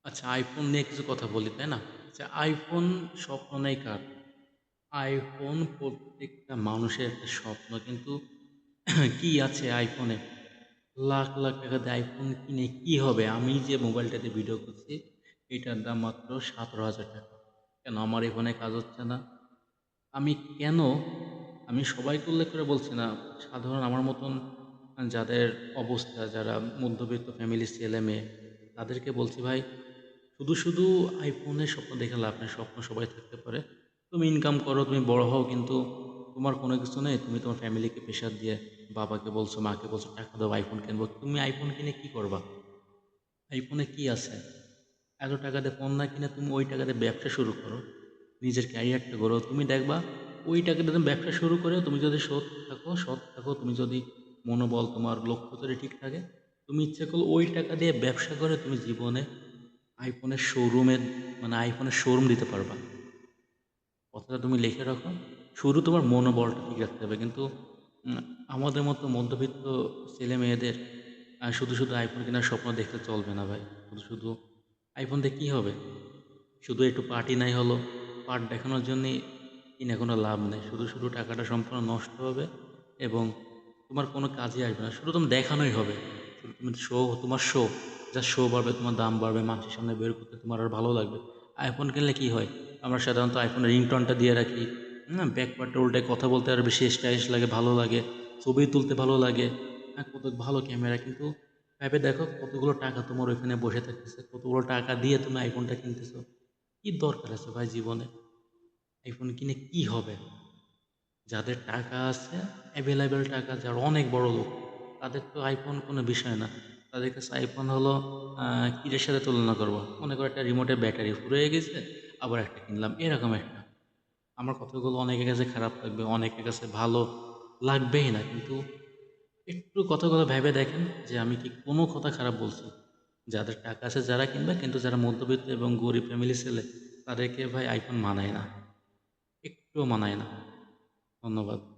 আচ্ছা, আইফোন নিয়ে কিছু কথা বলি, তাই না? আচ্ছা, আইফোন স্বপ্ন নেই কার? আইফোন প্রত্যেকটা মানুষের একটা স্বপ্ন। কিন্তু কি আছে আইফোনে? লাখ, লাখ টাকা দিয়ে আইফোন কিনে কি হবে? আমি যে মোবাইলটাতে ভিডিও করছি, এটার দাম মাত্র ৳১৭,০০০। কেন আমার এই ফোনে কাজ হচ্ছে না? আমি কেন আমি সবাইকে উল্লেখ করে বলছি না। সাধারণ আমার মতন যাদের অবস্থা, যারা মধ্যবিত্ত ফ্যামিলির ছেলে-মেয়ে, তাদেরকে বলছি, ভাই শুধু আইফোনের স্বপ্ন দেখে লাভ নেই। স্বপ্ন সবাই থাকতে পারে। তুমি ইনকাম করো, তুমি বড় হও, কিন্তু তোমার কোনো কিছু নেই। তুমি তোমার ফ্যামিলিকে প্রেশার দিয়ে বাবাকে বলছো, মাকে বলছো, টাকা দাও আইফোন কিনবো। তুমি আইফোন কিনে কি করবা? আইফোনে কি আছে? এত টাকা দিয়ে ফোন না কিনে তুমি ওই টাকা দিয়ে ব্যবসা শুরু করো। নিজের ক্যারিয়ারটা গড়ো। তুমি দেখবা ওই টাকা দিয়ে তুমি ব্যবসা শুরু করে তুমি যদি সৎ থাকো, তুমি যদি মনোবল তোমার লক্ষ্য যদি ঠিক থাকে, তুমি ইচ্ছে করলে ওই টাকা দিয়ে ব্যবসা করে তুমি জীবনে আইফোনের শোরুমের আইফোনের শোরুম দিতে পারবা। কথাটা তুমি লিখে রাখো। শুরু তোমার মনোবলটা ঠিক রাখতে হবে। কিন্তু উম আমাদের মতো মধ্যবিত্ত ছেলে-মেয়েদের শুধু আইফোন কেনার স্বপ্ন দেখলে চলবে না ভাই। শুধু আইফোন দিয়ে কী হবে? শুধু একটু পার্টি নাই হলো, পার্ট দেখানোর জন্যেই কিনে কোনো লাভ নেই। শুধু টাকাটা সম্পূর্ণ নষ্ট হবে এবং তোমার কোনো কাজে আসবে না। শুধু তুমি দেখানোই হবে। শুধু তুমি তোমার শো, জাস্ট শো বাড়বে, তোমার দাম বাড়বে, মানুষের সামনে বের করতে তোমার আর ভালো লাগবে। আইফোন কিনলে কি হয়? আমরা সাধারণত আইফোনের রিংটোনটা দিয়ে রাখি। ব্যাক পার্টটা উল্টায় কথা বলতে আরও বেশি স্টাইলিশ লাগে, ভালো লাগে। ছবি তুলতে ভালো লাগে। কত ভালো ক্যামেরা, কিন্তু ভেবে দেখো কতগুলো টাকা তোমার ওইখানে বসে থাকতেছে। কতগুলো টাকা দিয়ে তুমি আইফোনটা কিনতেছো। কি দরকার আছে ভাই জীবনে? আইফোন কিনে কি হবে? যাদের টাকা আছে, অ্যাভেলেবেল টাকা, যারা অনেক বড়লোক, তাদের তো আইফোন কোনো বিষয় না। তাদের কাছে আইফোন হলো কিসের সাথে তুলনা করব? মনে করো একটা রিমোটের ব্যাটারি ফুরিয়ে গেছে, আবার একটা কিনলাম, এরকম একটা। আমার কথাগুলো অনেকের কাছে খারাপ লাগবে, অনেকের কাছে ভালো লাগবেই না। কিন্তু একটু কথাগুলো ভেবে দেখেন যে আমি কি কোনো কথা খারাপ বলছি? যাদের টাকা আছে যারা কিনবে, কিন্তু যারা মধ্যবিত্ত এবং গরিব ফ্যামিলির ছেলে, তাদেরকে ভাই আইফোন মানায় না। একটুও মানায় না। ধন্যবাদ।